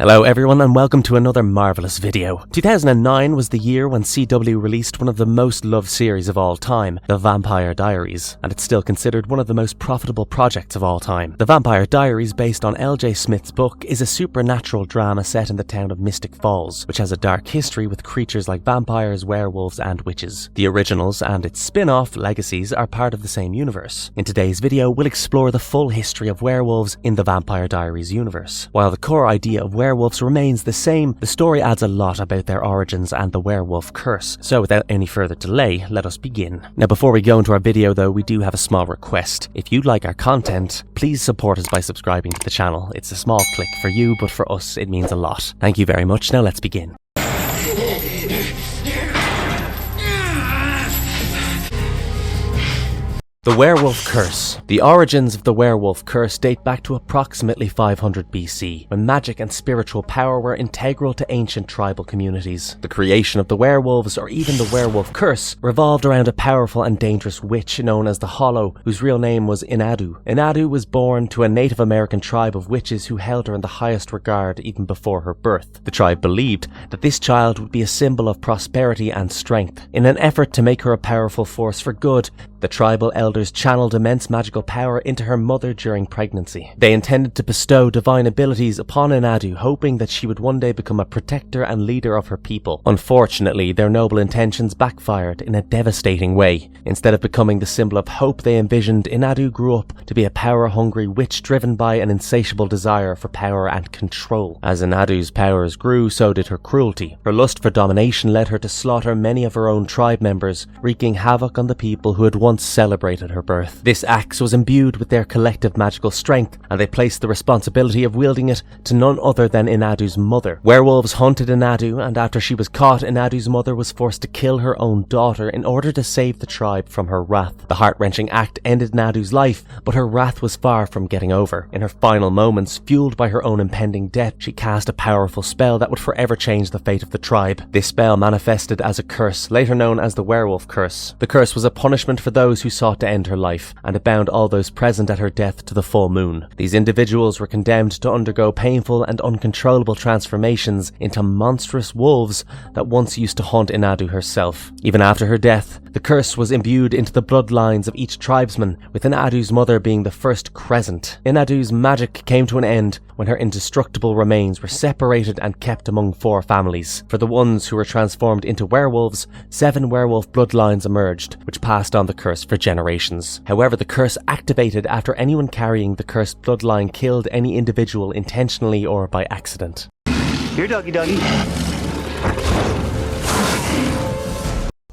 Hello everyone and welcome to another marvellous video. 2009 was the year when CW released one of the most loved series of all time, The Vampire Diaries, and it's still considered one of the most profitable projects of all time. The Vampire Diaries, based on L.J. Smith's book, is a supernatural drama set in the town of Mystic Falls, which has a dark history with creatures like vampires, werewolves and witches. The originals and its spin-off, Legacies, are part of the same universe. In today's video, we'll explore the full history of werewolves in the Vampire Diaries universe. While the core idea of werewolves remains the same, the story adds a lot about their origins and the werewolf curse. So without any further delay, let us begin. Now before we go into our video though, we do have a small request. If you like our content, please support us by subscribing to the channel. It's a small click for you, but for us it means a lot. Thank you very much. Now let's begin. The Werewolf Curse. The origins of the werewolf curse date back to approximately 500 BC, when magic and spiritual power were integral to ancient tribal communities. The creation of the werewolves, or even the werewolf curse, revolved around a powerful and dangerous witch known as the Hollow, whose real name was Inadu. Inadu was born to a Native American tribe of witches who held her in the highest regard even before her birth. The tribe believed that this child would be a symbol of prosperity and strength. In an effort to make her a powerful force for good, the tribal elders channeled immense magical power into her mother during pregnancy. They intended to bestow divine abilities upon Inadu, hoping that she would one day become a protector and leader of her people. Unfortunately, their noble intentions backfired in a devastating way. Instead of becoming the symbol of hope they envisioned, Inadu grew up to be a power-hungry witch driven by an insatiable desire for power and control. As Inadu's powers grew, so did her cruelty. Her lust for domination led her to slaughter many of her own tribe members, wreaking havoc on the people who had once celebrated her birth. This axe was imbued with their collective magical strength, and they placed the responsibility of wielding it to none other than Inadu's mother. Werewolves hunted Inadu, and after she was caught, Inadu's mother was forced to kill her own daughter in order to save the tribe from her wrath. The heart-wrenching act ended Inadu's life, but her wrath was far from getting over. In her final moments, fueled by her own impending death, she cast a powerful spell that would forever change the fate of the tribe. This spell manifested as a curse, later known as the Werewolf Curse. The curse was a punishment for those who sought to end her life, and it bound all those present at her death to the full moon. These individuals were condemned to undergo painful and uncontrollable transformations into monstrous wolves that once used to haunt Inadu herself. Even after her death, the curse was imbued into the bloodlines of each tribesman, with Inadu's mother being the first crescent. Inadu's magic came to an end when her indestructible remains were separated and kept among 4 families. For the ones who were transformed into werewolves, 7 werewolf bloodlines emerged, which passed on the curse for generations. However, the curse activated after anyone carrying the cursed bloodline killed any individual intentionally or by accident. Here, doggy.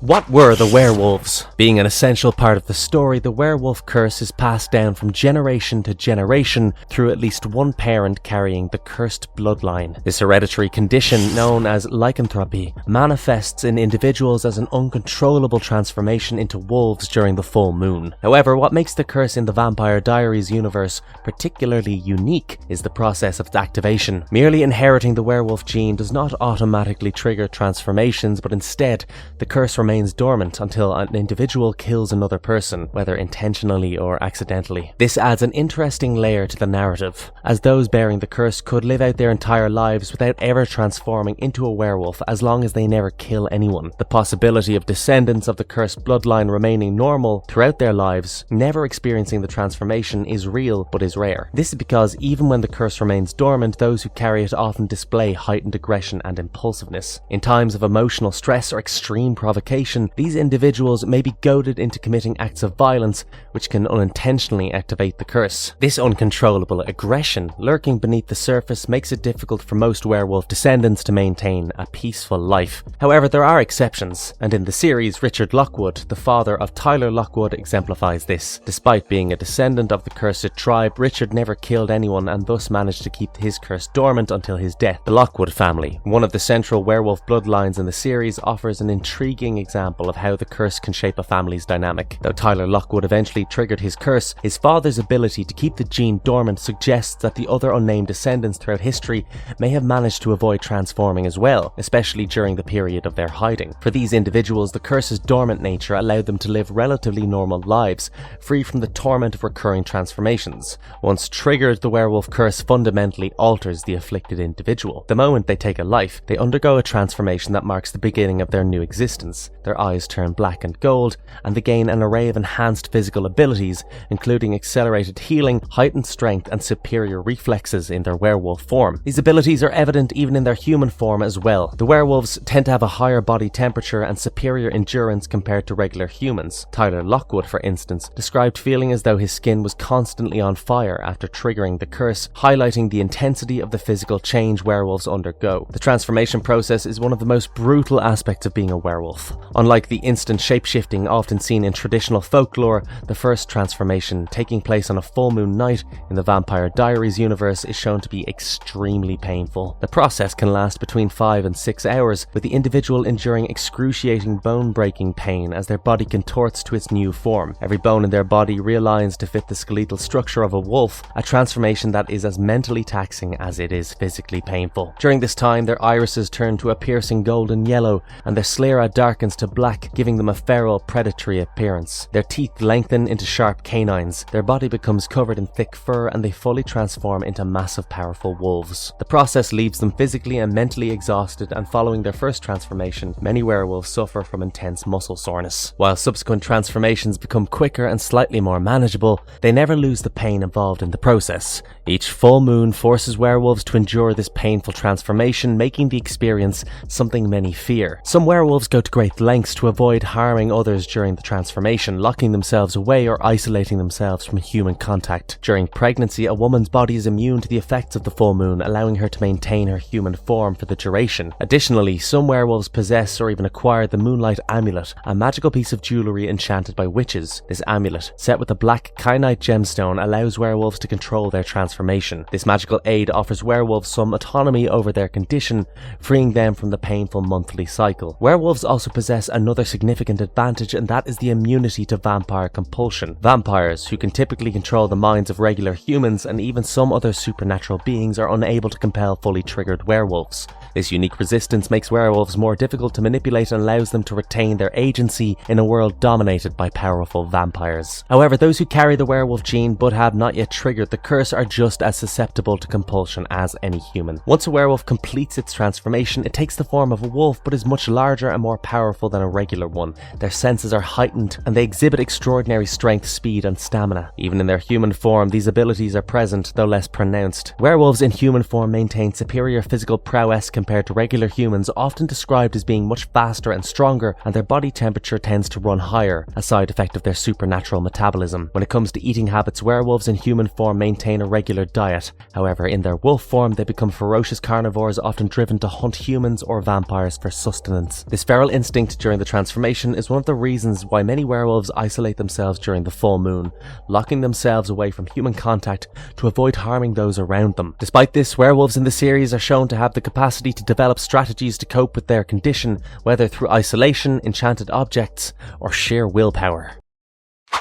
What were the werewolves? Being an essential part of the story, the werewolf curse is passed down from generation to generation through at least one parent carrying the cursed bloodline. This hereditary condition, known as lycanthropy, manifests in individuals as an uncontrollable transformation into wolves during the full moon. However, what makes the curse in the Vampire Diaries universe particularly unique is the process of its activation. Merely inheriting the werewolf gene does not automatically trigger transformations, but instead, the curse remains dormant until an individual kills another person, whether intentionally or accidentally. This adds an interesting layer to the narrative, as those bearing the curse could live out their entire lives without ever transforming into a werewolf as long as they never kill anyone. The possibility of descendants of the cursed bloodline remaining normal throughout their lives, never experiencing the transformation, is real but is rare. This is because even when the curse remains dormant, those who carry it often display heightened aggression and impulsiveness. In times of emotional stress or extreme provocation, these individuals may be goaded into committing acts of violence which can unintentionally activate the curse. This uncontrollable aggression lurking beneath the surface makes it difficult for most werewolf descendants to maintain a peaceful life. However, there are exceptions, and in the series, Richard Lockwood, the father of Tyler Lockwood, exemplifies this. Despite being a descendant of the cursed tribe, Richard never killed anyone and thus managed to keep his curse dormant until his death. The Lockwood family, one of the central werewolf bloodlines in the series, offers an intriguing example of how the curse can shape a family's dynamic. Though Tyler Lockwood eventually triggered his curse, his father's ability to keep the gene dormant suggests that the other unnamed descendants throughout history may have managed to avoid transforming as well, especially during the period of their hiding. For these individuals, the curse's dormant nature allowed them to live relatively normal lives, free from the torment of recurring transformations. Once triggered, the werewolf curse fundamentally alters the afflicted individual. The moment they take a life, they undergo a transformation that marks the beginning of their new existence. Their eyes turn black and gold, and they gain an array of enhanced physical abilities, including accelerated healing, heightened strength, and superior reflexes in their werewolf form. These abilities are evident even in their human form as well. The werewolves tend to have a higher body temperature and superior endurance compared to regular humans. Tyler Lockwood, for instance, described feeling as though his skin was constantly on fire after triggering the curse, highlighting the intensity of the physical change werewolves undergo. The transformation process is one of the most brutal aspects of being a werewolf. Unlike the instant shapeshifting often seen in traditional folklore, the first transformation, taking place on a full moon night in the Vampire Diaries universe, is shown to be extremely painful. The process can last between 5 and 6 hours, with the individual enduring excruciating bone-breaking pain as their body contorts to its new form. Every bone in their body realigns to fit the skeletal structure of a wolf, a transformation that is as mentally taxing as it is physically painful. During this time, their irises turn to a piercing golden yellow, and their sclera darkens to black, giving them a feral, predatory appearance. Their teeth lengthen into sharp canines, their body becomes covered in thick fur, and they fully transform into massive, powerful wolves. The process leaves them physically and mentally exhausted, and following their first transformation, many werewolves suffer from intense muscle soreness. While subsequent transformations become quicker and slightly more manageable, they never lose the pain involved in the process. Each full moon forces werewolves to endure this painful transformation, making the experience something many fear. Some werewolves go to great lengths to avoid harming others during the transformation, locking themselves away or isolating themselves from human contact. During pregnancy, a woman's body is immune to the effects of the full moon, allowing her to maintain her human form for the duration. Additionally, some werewolves possess or even acquire the Moonlight Amulet, a magical piece of jewelry enchanted by witches. This amulet, set with a black kyanite gemstone, allows werewolves to control their transformation. This magical aid offers werewolves some autonomy over their condition, freeing them from the painful monthly cycle. Werewolves also possess another significant advantage, and that is the immunity to vampire compulsion. Vampires, who can typically control the minds of regular humans and even some other supernatural beings, are unable to compel fully triggered werewolves. This unique resistance makes werewolves more difficult to manipulate and allows them to retain their agency in a world dominated by powerful vampires. However, those who carry the werewolf gene but have not yet triggered the curse are just as susceptible to compulsion as any human. Once a werewolf completes its transformation, it takes the form of a wolf but is much larger and more powerful than a regular one. Their senses are heightened and they exhibit extraordinary strength, speed, and stamina. Even in their human form, these abilities are present, though less pronounced. Werewolves in human form maintain superior physical prowess compared to regular humans, often described as being much faster and stronger, and their body temperature tends to run higher, a side effect of their supernatural metabolism. When it comes to eating habits, werewolves in human form maintain a regular diet. However, in their wolf form, they become ferocious carnivores, often driven to hunt humans or vampires for sustenance. This feral instinct during the transformation is one of the reasons why many werewolves isolate themselves during the full moon, locking themselves away from human contact to avoid harming those around them. Despite this, werewolves in the series are shown to have the capacity to develop strategies to cope with their condition, whether through isolation, enchanted objects, or sheer willpower.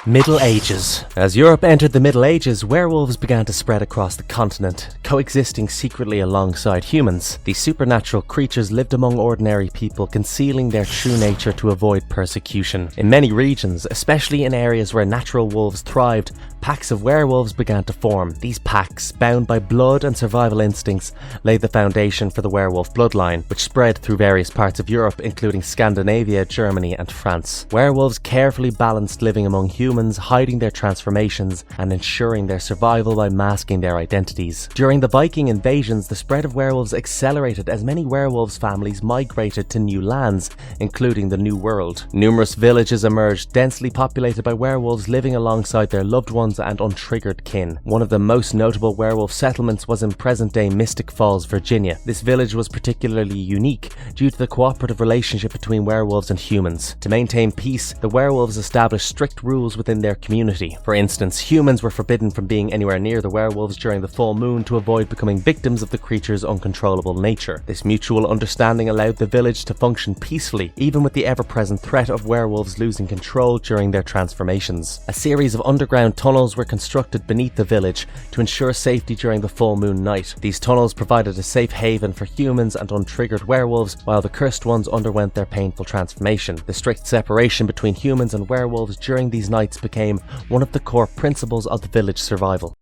Middle Ages. As Europe entered the Middle Ages, werewolves began to spread across the continent, coexisting secretly alongside humans. These supernatural creatures lived among ordinary people, concealing their true nature to avoid persecution. In many regions, especially in areas where natural wolves thrived, packs of werewolves began to form. These packs, bound by blood and survival instincts, laid the foundation for the werewolf bloodline, which spread through various parts of Europe, including Scandinavia, Germany, and France. Werewolves carefully balanced living among humans, hiding their transformations and ensuring their survival by masking their identities. During the Viking invasions, the spread of werewolves accelerated as many werewolves families migrated to new lands, including the New World. Numerous villages emerged, densely populated by werewolves living alongside their loved ones and untriggered kin. One of the most notable werewolf settlements was in present-day Mystic Falls, Virginia. This village was particularly unique due to the cooperative relationship between werewolves and humans. To maintain peace, the werewolves established strict rules rules within their community. For instance, humans were forbidden from being anywhere near the werewolves during the full moon to avoid becoming victims of the creature's uncontrollable nature. This mutual understanding allowed the village to function peacefully, even with the ever-present threat of werewolves losing control during their transformations. A series of underground tunnels were constructed beneath the village to ensure safety during the full moon night. These tunnels provided a safe haven for humans and untriggered werewolves, while the cursed ones underwent their painful transformation. The strict separation between humans and werewolves during these nights became one of the core principles of the village survival.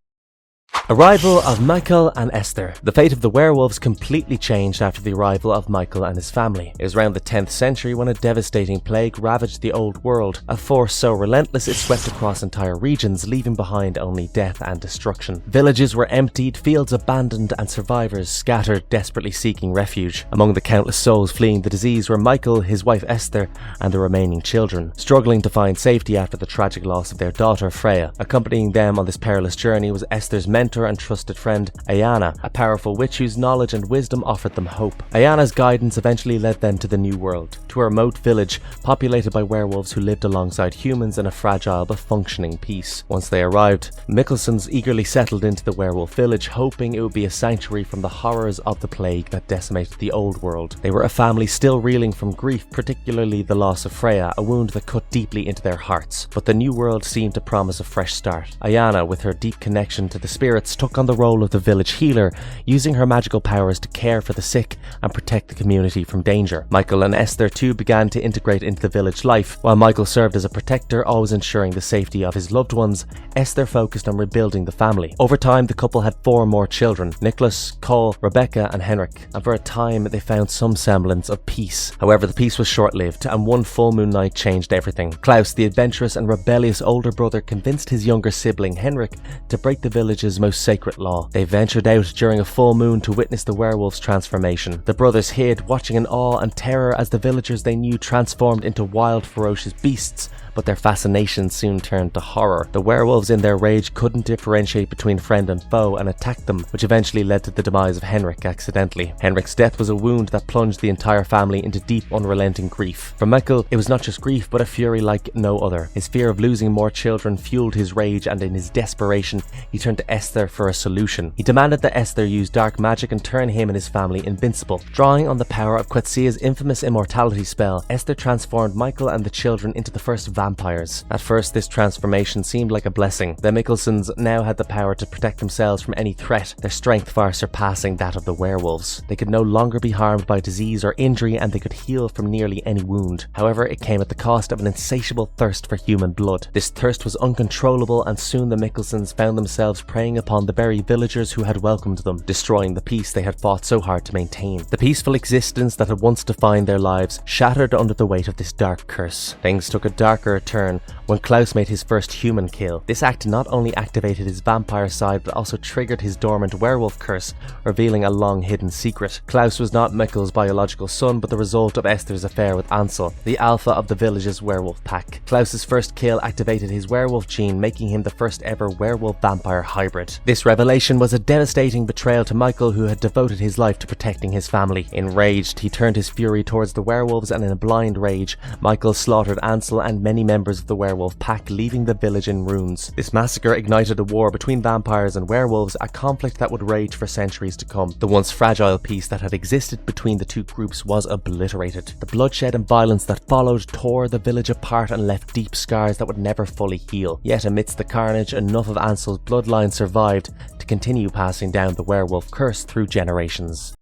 Arrival of Michael and Esther. The fate of the werewolves completely changed after the arrival of Michael and his family. It was around the 10th century when a devastating plague ravaged the old world, a force so relentless it swept across entire regions, leaving behind only death and destruction. Villages were emptied, fields abandoned, and survivors scattered, desperately seeking refuge. Among the countless souls fleeing the disease were Michael, his wife Esther, and the remaining children, struggling to find safety after the tragic loss of their daughter Freya. Accompanying them on this perilous journey was Esther's mentor and trusted friend, Ayana, a powerful witch whose knowledge and wisdom offered them hope. Ayana's guidance eventually led them to the new world, to a remote village populated by werewolves who lived alongside humans in a fragile but functioning peace. Once they arrived, Mickelsons eagerly settled into the werewolf village, hoping it would be a sanctuary from the horrors of the plague that decimated the old world. They were a family still reeling from grief, particularly the loss of Freya, a wound that cut deeply into their hearts. But the new world seemed to promise a fresh start. Ayana, with her deep connection to the spirits, took on the role of the village healer, using her magical powers to care for the sick and protect the community from danger. Michael and Esther too began to integrate into the village life. While Michael served as a protector, always ensuring the safety of his loved ones, Esther focused on rebuilding the family. Over time, the couple had 4 more children: Nicholas, Cole, Rebecca, and Henrik, and for a time they found some semblance of peace. However, the peace was short-lived, and one full moon night changed everything. Klaus, the adventurous and rebellious older brother, convinced his younger sibling Henrik to break the village's most sacred law. They ventured out during a full moon to witness the werewolf's transformation. The brothers hid, watching in awe and terror as the villagers they knew transformed into wild, ferocious beasts, but their fascination soon turned to horror. The werewolves in their rage couldn't differentiate between friend and foe and attacked them, which eventually led to the demise of Henrik accidentally. Henrik's death was a wound that plunged the entire family into deep, unrelenting grief. For Michael, it was not just grief, but a fury like no other. His fear of losing more children fueled his rage, and in his desperation, he turned to Esther for a solution. He demanded that Esther use dark magic and turn him and his family invincible. Drawing on the power of Quetzal's infamous immortality spell, Esther transformed Michael and the children into the first vampires. At first, this transformation seemed like a blessing. The Mickelsons now had the power to protect themselves from any threat, their strength far surpassing that of the werewolves. They could no longer be harmed by disease or injury, and they could heal from nearly any wound. However, it came at the cost of an insatiable thirst for human blood. This thirst was uncontrollable, and soon the Mickelsons found themselves preying upon the very villagers who had welcomed them, destroying the peace they had fought so hard to maintain. The peaceful existence that had once defined their lives shattered under the weight of this dark curse. Things took a darker turn when Klaus made his first human kill. This act not only activated his vampire side, but also triggered his dormant werewolf curse, revealing a long-hidden secret. Klaus was not Mikkel's biological son, but the result of Esther's affair with Ansel, the alpha of the village's werewolf pack. Klaus's first kill activated his werewolf gene, making him the first ever werewolf-vampire hybrid. This revelation was a devastating betrayal to Michael, who had devoted his life to protecting his family. Enraged, he turned his fury towards the werewolves, and in a blind rage, Michael slaughtered Ansel and many members of the werewolf pack, leaving the village in ruins. This massacre ignited a war between vampires and werewolves, a conflict that would rage for centuries to come. The once fragile peace that had existed between the two groups was obliterated. The bloodshed and violence that followed tore the village apart and left deep scars that would never fully heal. Yet amidst the carnage, enough of Ansel's bloodline survived to continue passing down the werewolf curse through generations.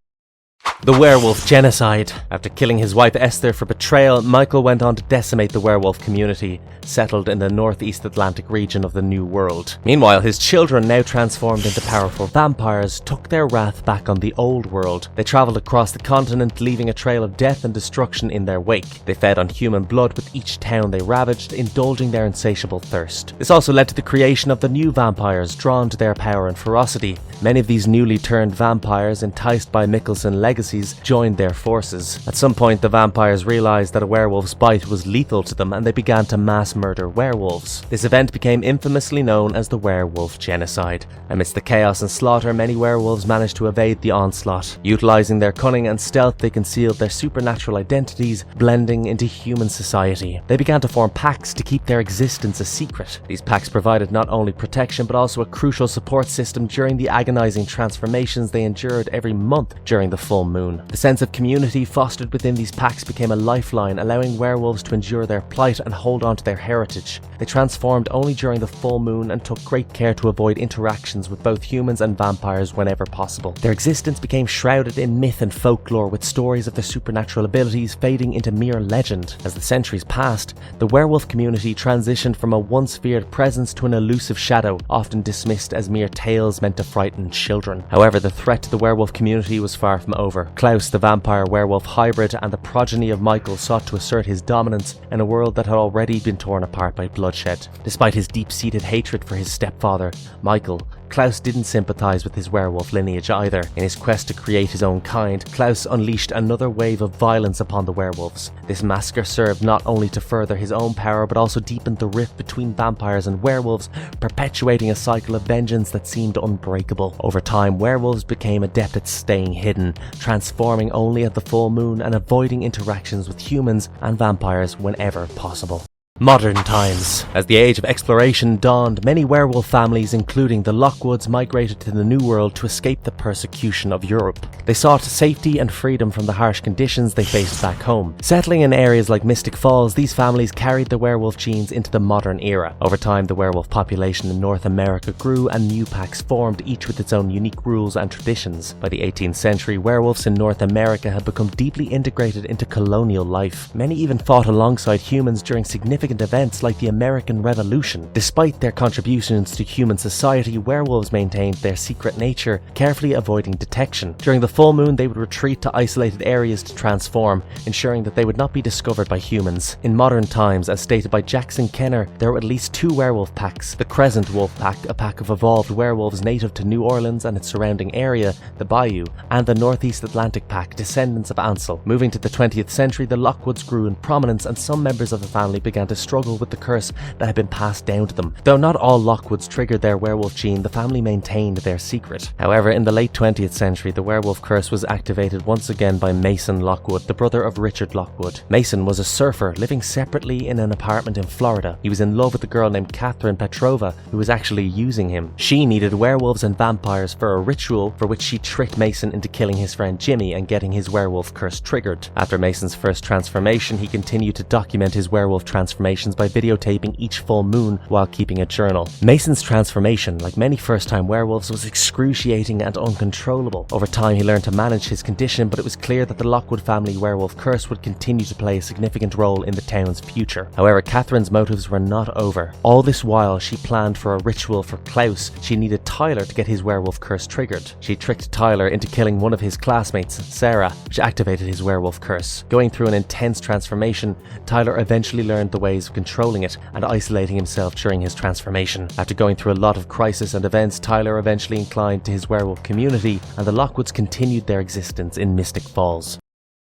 The werewolf genocide. After killing his wife Esther for betrayal, Michael went on to decimate the werewolf community, settled in the northeast Atlantic region of the New World. Meanwhile, his children, now transformed into powerful vampires, took their wrath back on the old world. They travelled across the continent, leaving a trail of death and destruction in their wake. They fed on human blood with each town they ravaged, indulging their insatiable thirst. This also led to the creation of the new vampires, drawn to their power and ferocity. Many of these newly turned vampires, enticed by Mikkelsen legacy, communities joined their forces. At some point, the vampires realized that a werewolf's bite was lethal to them, and they began to mass murder werewolves. This event became infamously known as the Werewolf Genocide. Amidst the chaos and slaughter, many werewolves managed to evade the onslaught. Utilizing their cunning and stealth, they concealed their supernatural identities, blending into human society. They began to form packs to keep their existence a secret. These packs provided not only protection but also a crucial support system during the agonizing transformations they endured every month during the full moon. The sense of community fostered within these packs became a lifeline, allowing werewolves to endure their plight and hold on to their heritage. They transformed only during the full moon and took great care to avoid interactions with both humans and vampires whenever possible. Their existence became shrouded in myth and folklore, with stories of their supernatural abilities fading into mere legend. As the centuries passed, the werewolf community transitioned from a once feared presence to an elusive shadow, often dismissed as mere tales meant to frighten children. However, the threat to the werewolf community was far from over. Klaus, the vampire-werewolf hybrid and the progeny of Michael, sought to assert his dominance in a world that had already been torn apart by bloodshed. Despite his deep-seated hatred for his stepfather, Michael, Klaus didn't sympathize with his werewolf lineage either. In his quest to create his own kind, Klaus unleashed another wave of violence upon the werewolves. This massacre served not only to further his own power, but also deepened the rift between vampires and werewolves, perpetuating a cycle of vengeance that seemed unbreakable. Over time, werewolves became adept at staying hidden, transforming only at the full moon and avoiding interactions with humans and vampires whenever possible. Modern times. As the age of exploration dawned, many werewolf families, including the Lockwoods, migrated to the New World to escape the persecution of Europe. They sought safety and freedom from the harsh conditions they faced back home. Settling in areas like Mystic Falls, these families carried the werewolf genes into the modern era. Over time, the werewolf population in North America grew and new packs formed, each with its own unique rules and traditions. By the 18th century, werewolves in North America had become deeply integrated into colonial life. Many even fought alongside humans during significant events like the American Revolution. Despite their contributions to human society, werewolves maintained their secret nature, carefully avoiding detection. During the full moon, they would retreat to isolated areas to transform, ensuring that they would not be discovered by humans. In modern times, as stated by Jackson Kenner, there were at least two werewolf packs: the Crescent Wolf Pack, a pack of evolved werewolves native to New Orleans and its surrounding area, the Bayou, and the Northeast Atlantic Pack, descendants of Ansel. Moving to the 20th century, the Lockwoods grew in prominence, and some members of the family began to struggle with the curse that had been passed down to them. Though not all Lockwoods triggered their werewolf gene, the family maintained their secret. However, in the late 20th century, the werewolf curse was activated once again by Mason Lockwood, the brother of Richard Lockwood. Mason was a surfer living separately in an apartment in Florida. He was in love with a girl named Catherine Petrova, who was actually using him. She needed werewolves and vampires for a ritual for which she tricked Mason into killing his friend Jimmy and getting his werewolf curse triggered. After Mason's first transformation, he continued to document his werewolf transformations by videotaping each full moon while keeping a journal. Mason's transformation, like many first-time werewolves, was excruciating and uncontrollable. Over time, he learned to manage his condition, but it was clear that the Lockwood family werewolf curse would continue to play a significant role in the town's future. However, Catherine's motives were not over. All this while, she planned for a ritual for Klaus. She needed Tyler to get his werewolf curse triggered. She tricked Tyler into killing one of his classmates, Sarah, which activated his werewolf curse. Going through an intense transformation, Tyler eventually learned the ways of controlling it and isolating himself during his transformation. After going through a lot of crisis and events, Tyler eventually inclined to his werewolf community, and the Lockwoods continued their existence in Mystic Falls.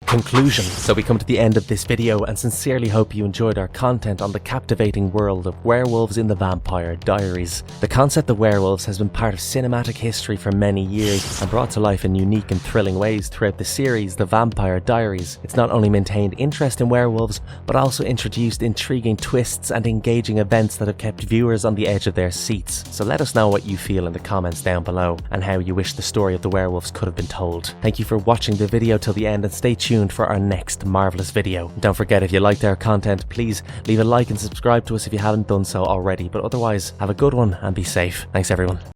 Conclusion. So we come to the end of this video, and sincerely hope you enjoyed our content on the captivating world of Werewolves in the Vampire Diaries. The concept of werewolves has been part of cinematic history for many years and brought to life in unique and thrilling ways throughout the series The Vampire Diaries. It's not only maintained interest in werewolves, but also introduced intriguing twists and engaging events that have kept viewers on the edge of their seats. So let us know what you feel in the comments down below, and how you wish the story of the werewolves could have been told. Thank you for watching the video till the end, and stay tuned for our next marvelous video. Don't forget, if you liked our content, please leave a like and subscribe to us if you haven't done so already. But otherwise, have a good one and be safe. Thanks everyone.